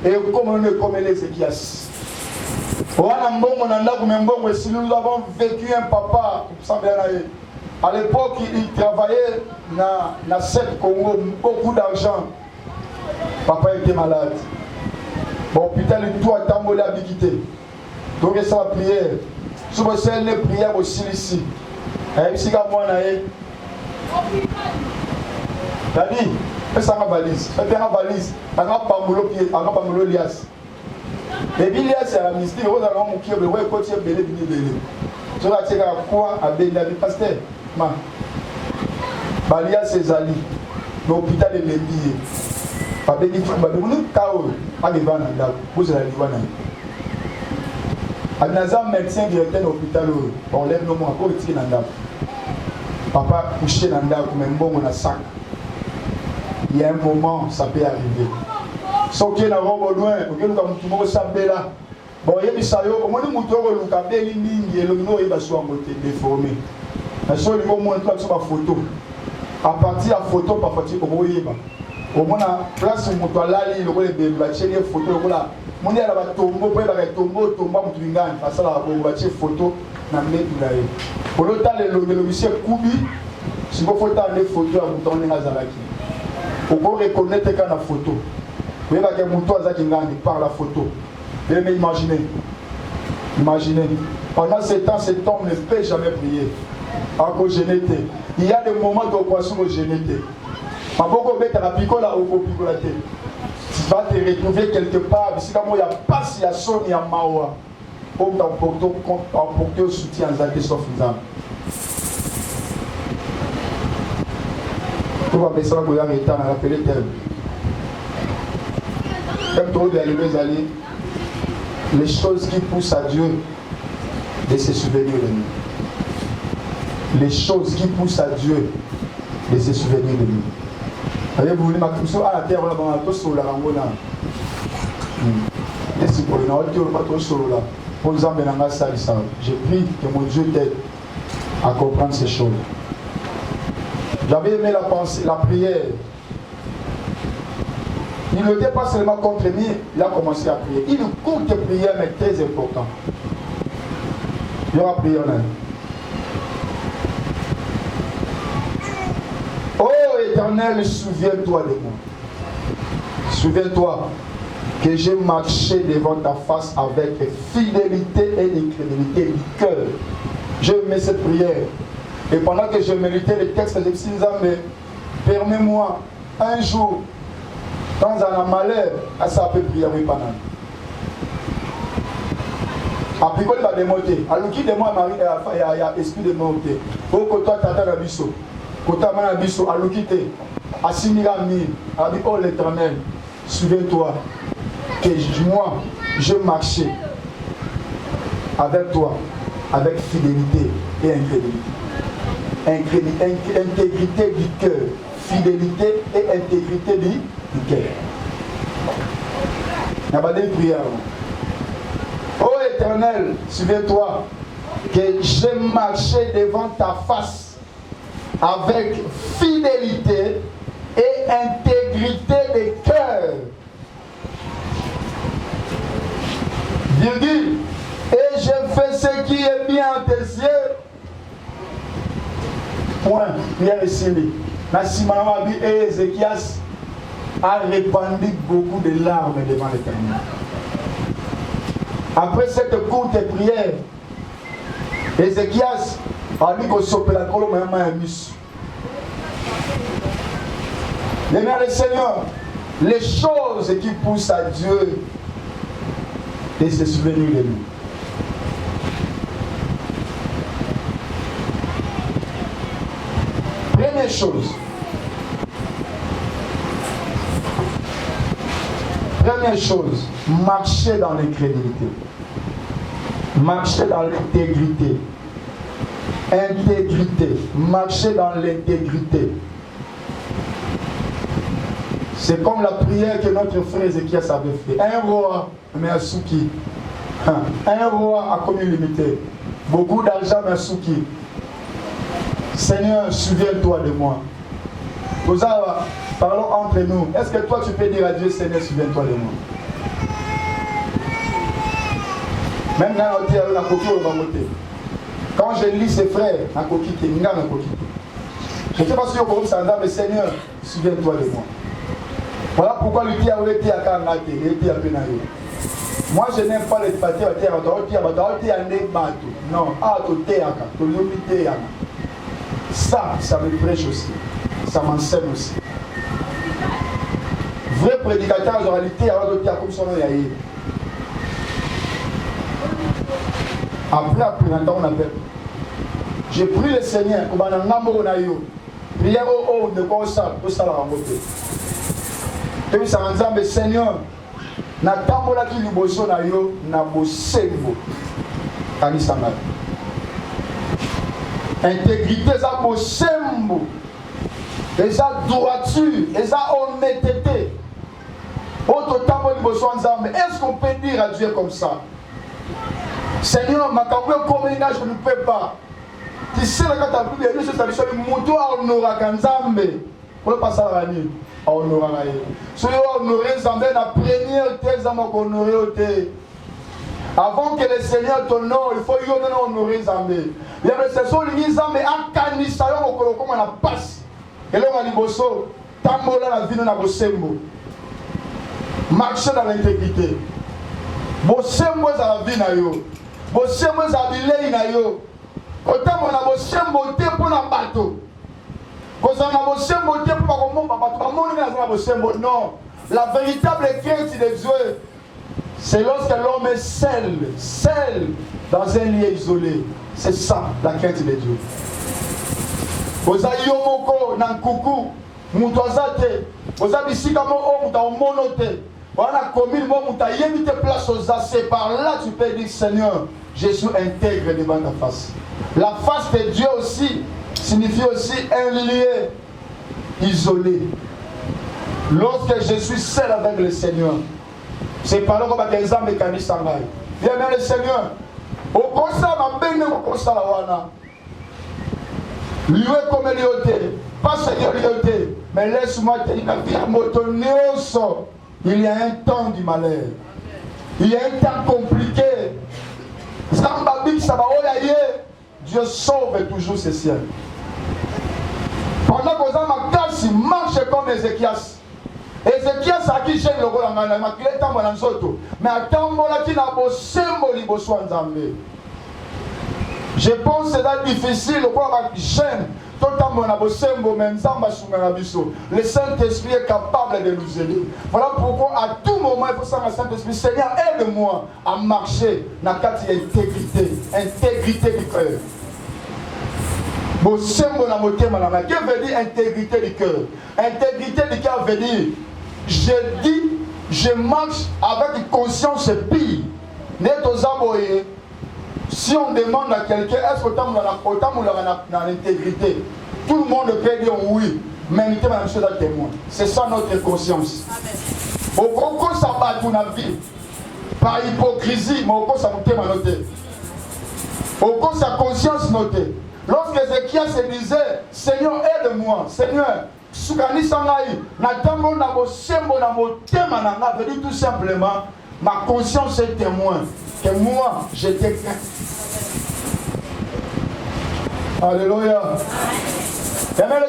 Et comme on est comme les Ézéchias. Si nous avons vécu un papa, à l'époque il travaillait dans 7 Congo, beaucoup d'argent. Papa était malade. Bon, putain, le tout a tambolé à Bikité. Donc, c'est la prière. Si vous avez les prières aussi ici. Et si vous avez fais ça ma valise. Fais ta valise. Tu n'as pas de lias. Et puis, lias, c'est la mystique. Vous avez un moukier, vous avez un côté belé, belé. Tu vas tirer à quoi à Béli, pasteur. Lias, c'est Zali. L'hôpital de l'Embillé. Avec des femmes, nous chaos, pas de vent là, vous allez voir. Abnazam médecin directeur de l'hôpital, on lève nos mots encore ici dans la papa couché dans la comme un bon on a sac. Il y a un moment, ça peut arriver. Ce qui est là, on va loin, on vient comme tout le monde s'appelle là. Bon, il y a des saillots, au moins nous moutons le cabel ligne et le nom il va se déformé. La seule niveau montre là sur ma photo. À partir de la photo, par partir comme vous voyez. Au moins, place où on là, il y a des photos. On est à la tombeau, on est à la tombeau, on est à la photo. Pour le temps, le logiciel Koubi, si vous faites des photos, vous tournez à Zalaki. Vous pouvez reconnaître quand la photo. Vous voyez que mon toit par la photo. Vous pouvez imaginer. Imaginez. Pendant ce temps, cet homme ne peut jamais prier. À cause de l'été. Il y a des moments de poisson au génété. Tu vas te retrouver quelque part, si il y a pas si à son et à Mawa, pour t'emporter au soutien à Zalé sauf Nzam. Tu vas baisser la goya et t'en rappeler tel. Comme toi, les choses qui poussent à Dieu de se souvenir de nous. Les choses qui poussent à Dieu de se souvenir de nous. Avez-vous voulu ma couche à la terre là dans la sur la rangona? Est-ce que vous n'avez pas sur là? Pour exemple, je prie que mon Dieu t'aide à comprendre ces choses. J'avais aimé la pensée, la prière. Il ne était pas seulement contre lui, il a commencé à prier. Une courte prière, mais très important. Il y aura prière là. Oh Éternel, souviens-toi de moi. Souviens-toi que j'ai marché devant ta face avec fidélité et incrédulité du cœur. Je mets cette prière. Et pendant que je méditais les textes de Nzambe, permets-moi un jour Quand on a un malheur, ça peut prier oui pas mal. Après quoi il va démonter. Alors qui demande Marie il y a esprit de monter. Au côté tata la biso. Côté mana biso alors qui te assimila mi. A dit oh l'Éternel, souviens-toi que moi je marchais avec toi avec fidélité et incrédulité. Intégrité du cœur, fidélité et intégrité du cœur. Il y a pas de prière. Ô Éternel, souviens-toi que j'ai marché devant ta face avec fidélité et intégrité de cœur. Virgule. Et je fais ce qui est bien à tes yeux. Point. Pierre et Célie. Et Ézéchias a répandu beaucoup de larmes devant l'Éternel. Après cette courte prière, Ézéchias a dit qu'on s'oppelle la colombe et un mus. Bien, le Seigneur, les choses qui poussent à Dieu et se souvenir de nous. Première chose. Première chose, marcher dans l'incrédulité. Marcher dans l'intégrité. Intégrité. Marcher dans l'intégrité. C'est comme la prière que notre frère Ézéchias avait fait. Un roi, mais un souki. Un roi a commis limité. Beaucoup d'argent, mais un souki. Seigneur, souviens-toi de moi. Nous parlons entre nous. Est-ce que toi tu peux dire à Dieu, Seigneur, souviens-toi de moi? Même quand je lis ses frères, je ne sais pas si on ça, mais Seigneur, souviens-toi de moi. Voilà pourquoi le tia a été à Kangate, il était à Penayo. Moi je n'aime pas les pâtés à terre, non, ça me prêche aussi, ça m'enseigne aussi. Vrai prédicateur en réalité, alors de comme son nom y a eu. Après un temps, on appelle. J'ai pris le Seigneur, comme un amour na yo. Prière au haut de quoi ça, pour ça la remonter. Et puis ça en disant, mais Seigneur, na tambola qui liboso na yo, na bosembo. Kanisanga. Intégrité, ça bosembo. Et ça droiture, et ça honnêteté. Autre tambola liboso en disant, mais est-ce qu'on peut dire à Dieu comme ça? Seigneur, ma kaboué communina, je ne peux pas. Tu sais, quand tu as vu les choses, tu as dit, Moutou a honoré Kanzambe. Pour ne pas ça, la nuit. A honoré la nuit. Si tu as honoré Zambé, la première thèse à honoré au thé. Avant que le Seigneur t'honore, il faut honorer Zambé. Il y a des personnes qui Zambé a canissé, comme on a passe. Et là, on a dit, Bosso, tambola la vie de la Bossembo. Marcher dans l'intégrité. Bossembo est la vie na yo. Bossembo est la vie na yo. Autant on a Bossembo te pour la bateau. Quand on a Bossembo te pour la bateau, non. La véritable crainte de Dieu, c'est lorsque l'homme est seul dans un lieu isolé. C'est ça, la crainte de Dieu. Vous avez yomoko nan kuku, mutozate. Vous avez ici comme on dans monoté. Voilà commune, moi, tu as mis tes places aux assez. Par là, tu peux dire, Seigneur, je suis intègre devant ta face. La face de Dieu aussi signifie aussi un lieu isolé. Lorsque je suis seul avec le Seigneur, c'est par là qu'on va des âmes mécaniques en aille. Bien, le Seigneur, au constat, ma benne, au constat, la wana. Lui comme l'ioté, pas Seigneur l'ioté, mais laisse-moi te dire, il y a un temps du malheur. Il y a un temps compliqué. Dieu sauve toujours ses ciels. Pendant que ma classe marche comme Ézéchias. Ézéchias a qui gêne le rôle en Ghana. Mais à Tambola qui n'a pas symbole de Nzambe. Je pense que c'est difficile de voir ma gêne. Le Saint-Esprit est capable de nous aider. Voilà pourquoi à tout moment il faut savoir le Saint-Esprit, Seigneur, aide-moi à marcher dans la intégrité du cœur. Que veut dire intégrité du cœur? Intégrité du cœur veut dire, je marche avec conscience pire. Si on demande à quelqu'un, est-ce que tu as l'intégrité? Tout le monde peut dire oui, mais il y a une chose à témoin. C'est ça notre conscience. Au concours, ça va tout la vie. Par hypocrisie, mais au concours, ça nous noté. Au concours, sa conscience notée. Lorsque Ézéchias se disait, Seigneur, aide-moi, Seigneur, Soukani Sangaï, Natango Nabo Sembo Nabo Temananga, veut dire tout simplement, ma conscience est témoin que moi, j'étais prêt. Alléluia. Et bien,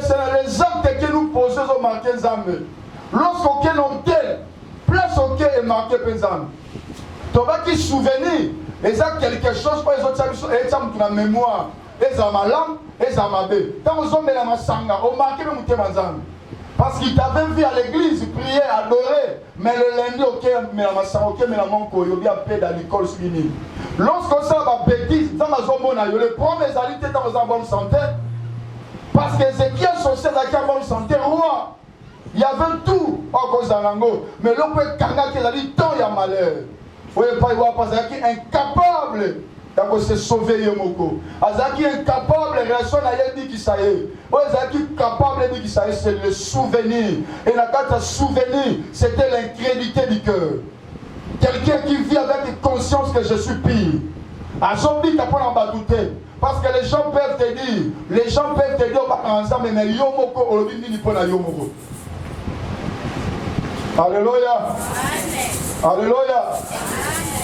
les actes que nous posons sont marqués Zambé. Lorsqu'aucun homme tel, place auquel est marqué Zambé. Tu vas qui souvenir, et ça quelque chose pour les autres, et ça me la mémoire. Et ça m'a l'âme, et ça m'a bé. Quand on sommes dans ma sanga, on marquait le mouté Zambé. Parce qu'il t'avait vu à l'église, prier, adorer. Mais le lundi, ok, mais la massanga, ok, mais la manco, il y a bien paix dans l'école suivie. Lorsqu'on s'en va bêtise, dans la zone, le premier alité dans la bonne santé. Parce que Ézéchias sont ceux qui ont bonne santé, roi. Il y avait tout en cause d'Anango. Mais l'on peut carrer qu'il a dit tant il y a malheur. Vous ne pouvez pas parce qu'il est incapable de se sauver Yomoko. Azaki est incapable de réaction à dit qu'il s'aille. Azaki est capable de dire qu'il s'aille, c'est le souvenir. Et la carte à souvenir, c'était l'incrédulité du cœur. Quelqu'un qui vit avec conscience que je suis pire. À son but, tu n'as pas en douter. Parce que les gens peuvent te dire, on va ensemble, mais Yomoko, on dit ni pour la Yomoko. Alléluia. Alléluia.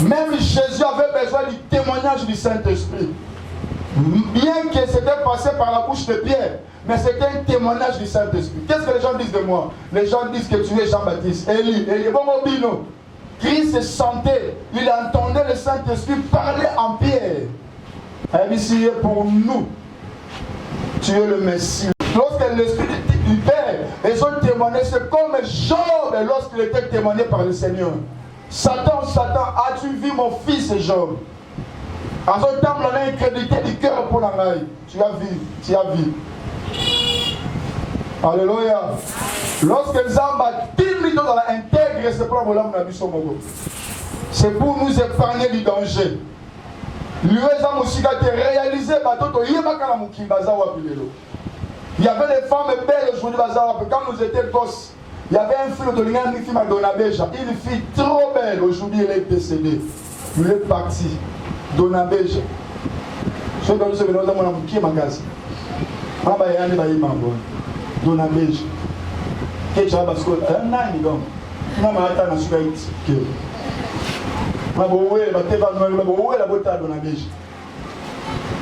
Même Jésus avait besoin du témoignage du Saint-Esprit. Bien que c'était passé par la bouche de Pierre, mais c'était un témoignage du Saint-Esprit. Qu'est-ce que les gens disent de moi? Les gens disent que tu es Jean-Baptiste. Élie, Bongobino. Christ se sentait, il entendait le Saint-Esprit parler en Pierre. Et ici, pour nous, tu es le Messie. Lorsque l'Esprit du Père, ils ont témoigné, c'est comme Job lorsqu'il était témoigné par le Seigneur. Satan, as-tu vu mon fils Job? En ce temps, on a l'incrédulité du cœur pour la maille. Tu as vu. Alléluia. Lorsque Zamba timide dans l'intègre, c'est pour la c'est pour nous épargner du danger. Il y avait des femmes belles aujourd'hui, quand nous étions gosses. Il y avait un fille de l'Union qui m'a donné une fille trop belle. Aujourd'hui, elle est décédée. Il est parti. Donabeja. Je vais vous donner mon qui est magasin. Donabeja. Qu'est-ce que parce que un an, il donc. Non, mais attends, je suis ici. Ma boue, ma teva, ma boue, la botte à Donabeja.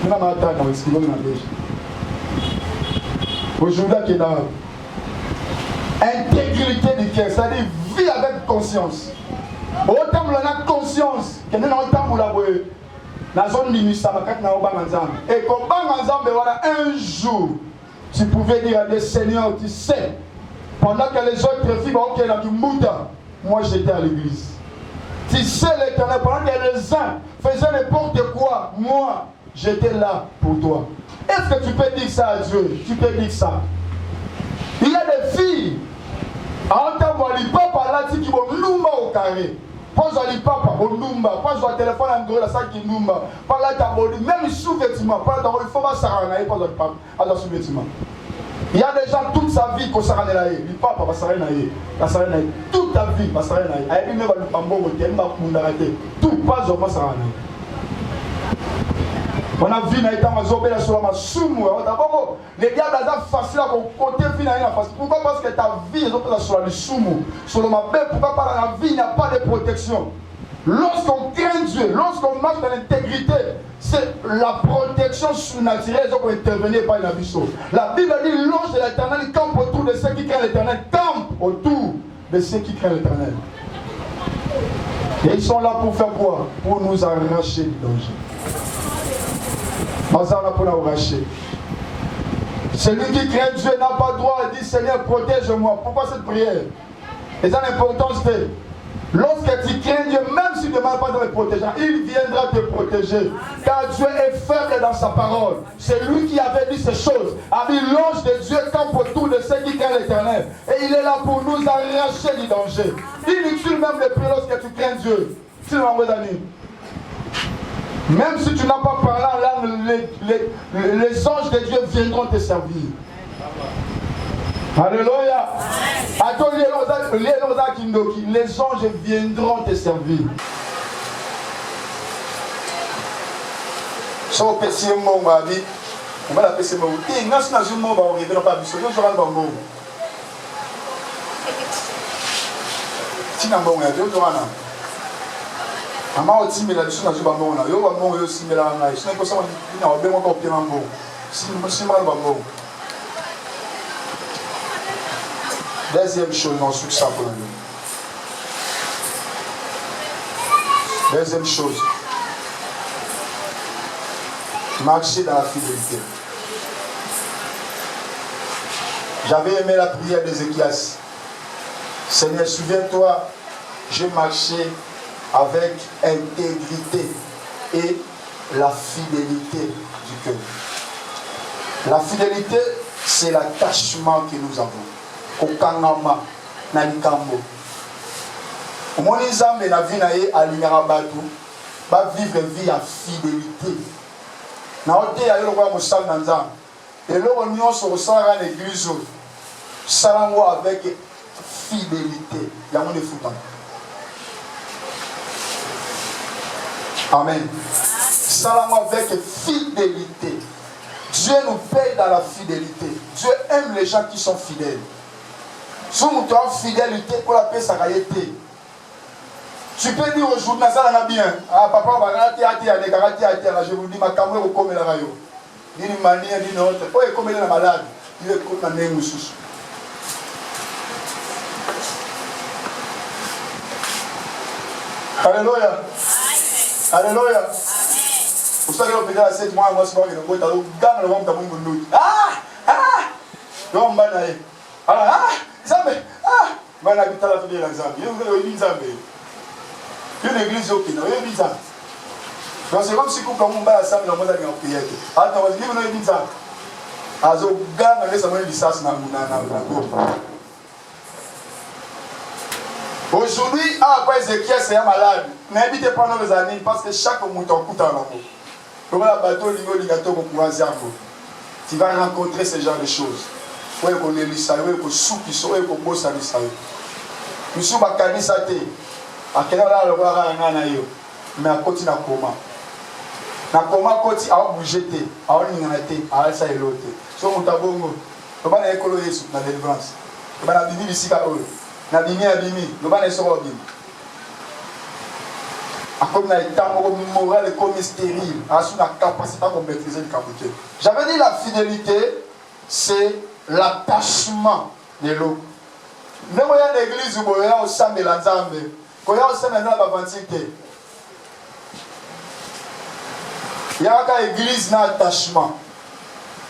Non, mais attends, je suis Donabeja. Aujourd'hui, qui est là. Intégrité du cœur, c'est-à-dire vie avec conscience. Autant on a conscience que nous avons la zone limite, et comme voilà un jour, tu pouvais dire à Dieu, Seigneur, tu sais, pendant que les autres filles moi j'étais à l'église. Tu sais l'Éternel, pendant que les uns faisaient n'importe quoi, moi j'étais là pour toi. Est-ce que tu peux dire ça à Dieu? Tu peux dire ça. Il y a des filles, en tant que papa là, qui vont numba au carré. Pas de papa, au numba, pas de téléphone Android, la salle qui numba. Pas là, même sous-vêtement, pas là, il faut pas s'arranger, pas de papa, à la sous-vêtement. Il y a des gens toute sa vie qui s'arrangent là, le papa va s'arranger, toute ta vie va s'arranger. Et puis même le pambo, tout pas de s'arranger. On a vu sur la soumou. D'abord, les gars, c'est facile à côté pourquoi? Parce que ta vie est sur la soumou. Sur le mabé, pourquoi par la vie, il n'y a pas de protection. Lorsqu'on craint Dieu, lorsqu'on marche dans l'intégrité, c'est la protection surnaturelle qui peut intervenir par la vie. La Bible dit l'ange de l'Éternel campe autour de ceux qui craignent l'Éternel. Campe autour de ceux qui craignent l'Éternel. Et ils sont là pour faire quoi? Pour nous arracher du danger. Bazar pour nous arracher. Celui qui craint Dieu n'a pas droit à dire Seigneur, protège-moi. Pourquoi cette prière? Et ça l'importance c'est, lorsque tu crains Dieu, même si tu ne demandes pas de le protéger, il viendra te protéger. Car Dieu est faible dans sa parole. C'est lui qui avait dit ces choses. A dit l'ange de Dieu campe autour de ceux qui craignent l'Éternel. Et il est là pour nous arracher du danger. Inutile même de prier lorsque tu crains Dieu. Même si tu n'as pas parlé en langue, les anges de Dieu viendront te servir. Alléluia. Les anges viendront te servir. Si on peut essayer mon mari, on va l'appeler ce mot. Et nous sommes dans un mot, on ne va pas bisous. Nous sommes dans un mot. Si nous sommes dans un mot, Ama oti mela biso na zuba mbona yo ba mbona yo simela na iso na ko sama na obe mo ko pina mbo simala ba mbo. Deuxième chose dans ce ça pour nous. Deuxième chose, marcher dans la fidélité. J'avais aimé la prière d'Ézéchias. Seigneur, souviens-toi, j'ai marché avec intégrité et la fidélité du cœur. La fidélité, c'est l'attachement que nous avons. Kokangama, nalikambo. Omoni Nzambe na vie na ye alinyaka bato ba vivre vie à fidélité. Na ote ya yo kwa mosala na Nzambe. Eloko nyonso osala na église salango avec fidélité. Yango ne futa. Amen. Salango avec fidélité. Dieu nous paye dans la fidélité. Dieu aime les gens qui sont fidèles. Si nous avons fidélité pour la paix, ça va être. Tu peux dire aujourd'hui, ça va bien. Ah, papa, je vous dis, ma caméra est comme la rayo. Il dit, manière, dit, non, oh, il est comme la malade. Il est comme la némoussous. Alléluia. Alléluia. Vous savez, on peut dire à 7 mois, moi, c'est pas que nous avons gagné le monde dans le monde. Ah! Non, on va aller. Alors, Nzambe, bana bitala fide la Nzambe. Yo yi Nzambe. Une église au Kenya, yo yi Nzambe. Donc c'est comme si couple on va ensemble dans mozali en prière. Attends, on dit no yi Nzambe. Azo ganga les amoni licence na go. Aujourd'hui, après Ézéchiel c'est malade. N'habitez pas dans les années parce que chaque mouton coûte un euro. Comme la bateau lingato pour Kouaziambo. Tu vas rencontrer ce genre de choses. Oui, qu'on est lissé, oui, qu'on soupe, oui, qu'on bosse à lissé. Nous sommes à Kanisate. À quel endroit le roi a un anaïo? Mais à côté d'un coma. Na coma côté à bouger, à l'ingénieur, à ça et l'autre. So on t'a bon. Le ban est collé sur la délivrance. Le ban a bimi ici à eux. Na bimi a bimi. Le ban est sur le bimi. À comme na état moral et comme stérile. À sous la capacité à maîtriser le capoté. J'avais dit la fidélité, c'est l'attachement de l'eau. Nous avons une église où il y a un sang de l'Anzambe. Il y a un sang de l'Anzambe. Il y a une église dans l'attachement.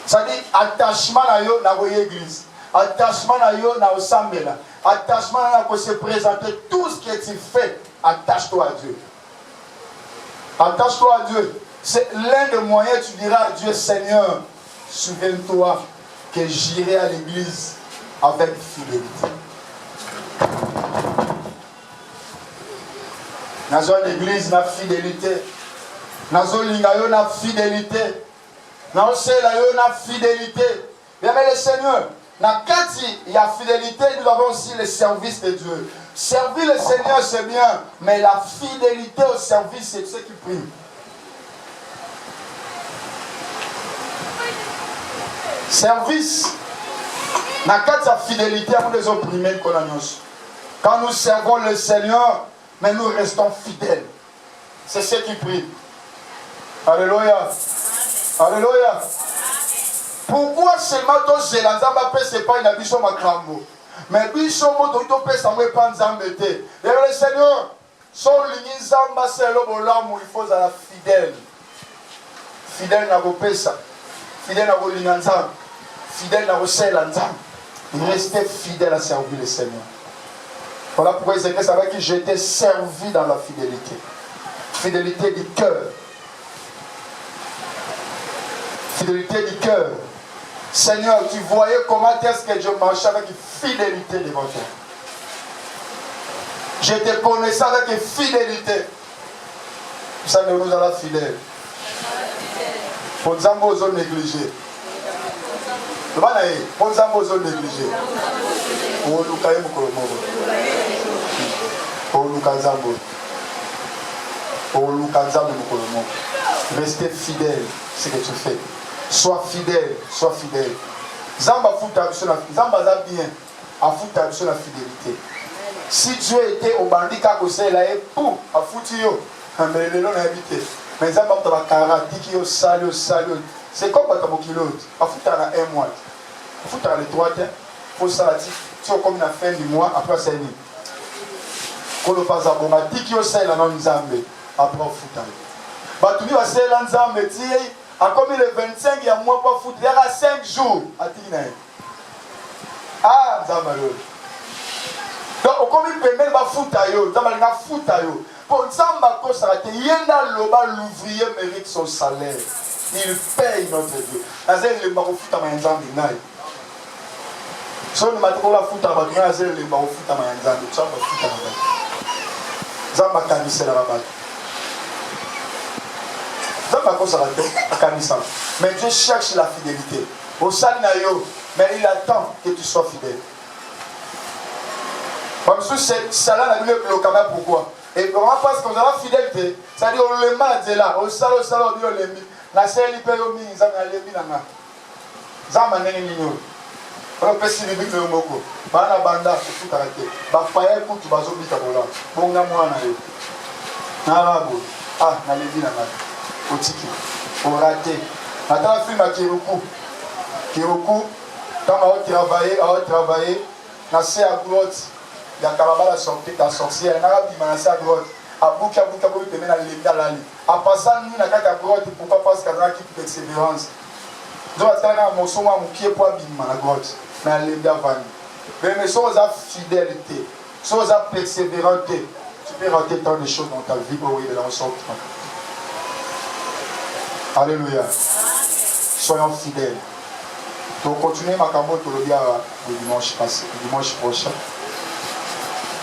C'est-à-dire, attachement à l'église. Attachement à l'Anzambe. Attachement à se présenter. Tout ce que tu fais, attache-toi à Dieu. Attache-toi à Dieu. C'est l'un des moyens, tu diras à Dieu, Seigneur, souviens-toi que j'irai à l'église avec fidélité. Dans une église, la fidélité. Dans une ligne, la fidélité. Dans la fidélité. Bien, mais le Seigneur, dans Kati, il y a fidélité, nous avons aussi le service de Dieu. Servir le Seigneur, c'est bien, mais la fidélité au service, c'est ce qui prime. Service, dans la fidélité, à nous les opprimés qu'on annonce. Quand nous servons le Seigneur, mais nous restons fidèles. C'est ce qui prime. Alléluia. Alléluia. Pourquoi seulement ton Zélanzamba peut se pas une ambition macrambo? Mais biso moto to peut s'envoyer pas nzambete. Et le Seigneur, son ligne zamba c'est le bolam il faut à la fidèle. Fidèle na bopesa. Fidèle na bolinganza. fidèle dans le ciel. Restez fidèle à servir le Seigneur. Voilà pourquoi Ézéchiel savait que j'étais servi dans la fidélité. Fidélité du cœur. Fidélité du cœur. Seigneur, tu voyais comment est-ce que je marchais avec fidélité devant toi. Je te connaissais avec fidélité. Vous savez, nous allons fidèles. Pour nous avons négligé. Pour nous avons négligé. Pour nous restez fidèle ce que tu fais. Sois fidèle, sois fidèle. Zamba futa Zamba za bien a futa sur la fidélité. Si Dieu était au bandit kakose là et pour a futi yo, mais le long habité. Mais Zamba ta bakara dit yo sali. C'est comme ta bokilot. A futa na un mois. A futa les 3 temps. Faut salati. Tu comme la fin du mois après c'est ni. Kolo pas aboma dit yo sali la Nzambe après futa. Batuni va sali la Nzambe ti a comme le 25 il y a moins pas foutre, il y a 5 jours à Tignaï. Ah, Zamalo. Donc, comme il permet de foutre à yo, Zamalo va foutre à yo. Pour Zamba Kosarate, Yenda Loba, l'ouvrier mérite son salaire. Il paye notre Dieu. Azel le maro foutre à ma Nzambi naï. Si on m'a dit qu'on la foutre à ma Nzambi, Azel le maro foutre à ma Nzambi. Zamba foutre à ma Nzambi. Zamba kanisse la rabat. Mais Dieu cherche la fidélité. Au salinayo, mais il attend que tu sois fidèle. Comme c'est cela la Bible le pourquoi? Et comment parce qu'on a la fidélité, c'est-à-dire on le met là, au salon on dit on le met. La seule hyperomie, ça m'a levé là. Ça m'a donné l'igno. On peut s'y lever le moko. Bana banda, c'est tout arrêté. Ba paye pour tu vas oublier ta bola. Bon na moi na yo. Na rabo. Ah, na levé là. Au tiki, au raté. Attends, la film à Kiroku. Kiroku, quand on a travaillé, on a fait à grotte. Il y a la sortie, la sorcière, on a fait à grotte. À Bouka, il y a l'ali. À passant, nous, on a fait à grotte, pourquoi parce qu'on a équipe d'expérience. Donc, on a mon son, on a pour la grotte. Mais on a fait mais si on a fidélité, si on a persévérité, tu peux rater tant de choses dans ta vie pour y aller en sorte. Alléluia. Soyons fidèles. Donc, continuez ma campagne pour le dimanche passé, le dimanche prochain.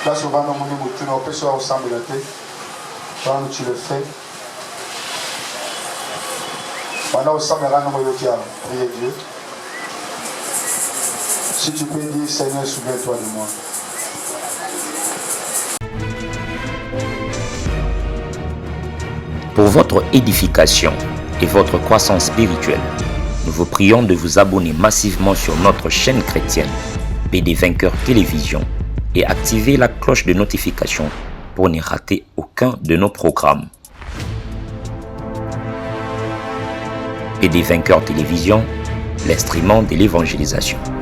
Là, souvent, on peut se ensemble la tête. Quand tu le fais. Pendant ensemble, priez Dieu. Si tu peux dire, Seigneur, souviens-toi de moi. Pour votre édification et votre croissance spirituelle, nous vous prions de vous abonner massivement sur notre chaîne chrétienne PD Vainqueur Télévision et activer la cloche de notification pour ne rater aucun de nos programmes. PD Vainqueur Télévision, l'instrument de l'évangélisation.